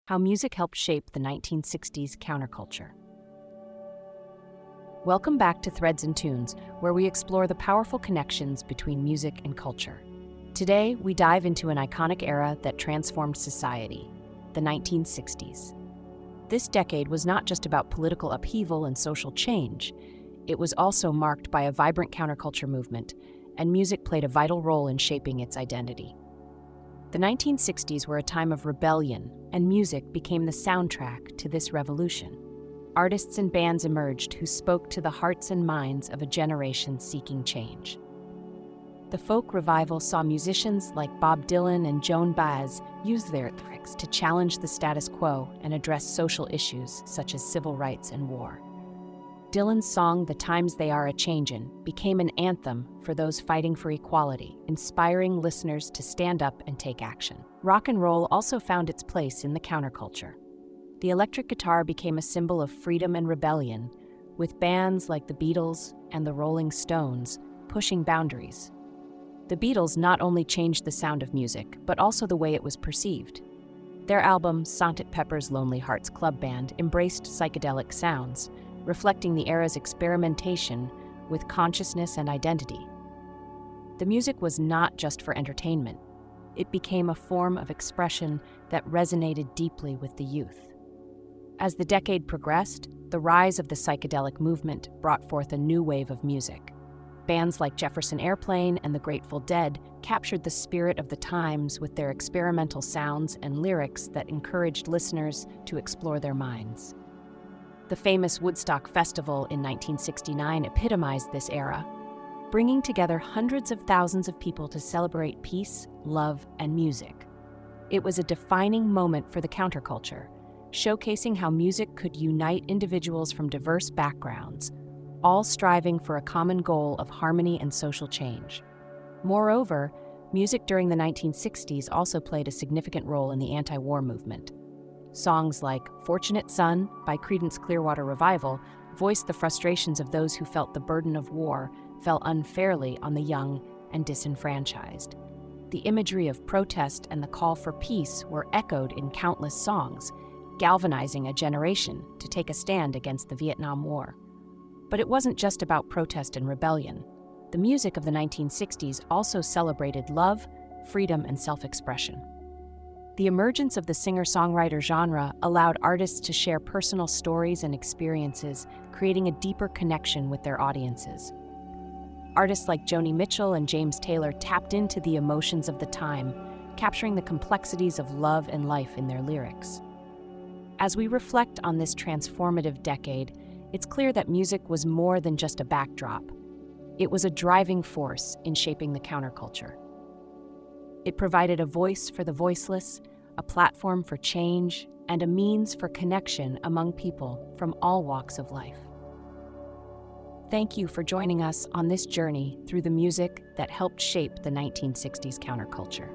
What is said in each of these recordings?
How music helped shape the 1960s counterculture. Welcome back to Threads and Tunes, where we explore the powerful connections between music and culture. Today, we dive into an iconic era that transformed society, the 1960s. This decade was not just about political upheaval and social change. It was also marked by a vibrant counterculture movement, and music played a vital role in shaping its identity. The 1960s were a time of rebellion, and music became the soundtrack to this revolution. Artists and bands emerged who spoke to the hearts and minds of a generation seeking change. The folk revival saw musicians like Bob Dylan and Joan Baez use their lyrics to challenge the status quo and address social issues such as civil rights and war. Dylan's song, "The Times They Are A-Changin', became an anthem for those fighting for equality, inspiring listeners to stand up and take action. Rock and roll also found its place in the counterculture. The electric guitar became a symbol of freedom and rebellion, with bands like the Beatles and the Rolling Stones pushing boundaries. The Beatles not only changed the sound of music, but also the way it was perceived. Their album, Sgt. Pepper's Lonely Hearts Club Band, embraced psychedelic sounds, reflecting the era's experimentation with consciousness and identity. The music was not just for entertainment. It became a form of expression that resonated deeply with the youth. As the decade progressed, the rise of the psychedelic movement brought forth a new wave of music. Bands like Jefferson Airplane and the Grateful Dead captured the spirit of the times with their experimental sounds and lyrics that encouraged listeners to explore their minds. The famous Woodstock Festival in 1969 epitomized this era, bringing together hundreds of thousands of people to celebrate peace, love, and music. It was a defining moment for the counterculture, showcasing how music could unite individuals from diverse backgrounds, all striving for a common goal of harmony and social change. Moreover, music during the 1960s also played a significant role in the anti-war movement. Songs like "Fortunate Son" by Creedence Clearwater Revival voiced the frustrations of those who felt the burden of war fell unfairly on the young and disenfranchised. The imagery of protest and the call for peace were echoed in countless songs, galvanizing a generation to take a stand against the Vietnam War. But it wasn't just about protest and rebellion. The music of the 1960s also celebrated love, freedom, and self-expression. The emergence of the singer-songwriter genre allowed artists to share personal stories and experiences, creating a deeper connection with their audiences. Artists like Joni Mitchell and James Taylor tapped into the emotions of the time, capturing the complexities of love and life in their lyrics. As we reflect on this transformative decade, it's clear that music was more than just a backdrop. It was a driving force in shaping the counterculture. It provided a voice for the voiceless, a platform for change, and a means for connection among people from all walks of life. Thank you for joining us on this journey through the music that helped shape the 1960s counterculture.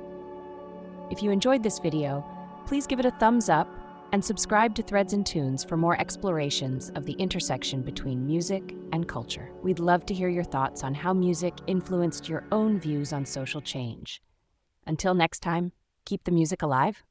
If you enjoyed this video, please give it a thumbs up and subscribe to Threads and Tunes for more explorations of the intersection between music and culture. We'd love to hear your thoughts on how music influenced your own views on social change. Until next time, keep the music alive.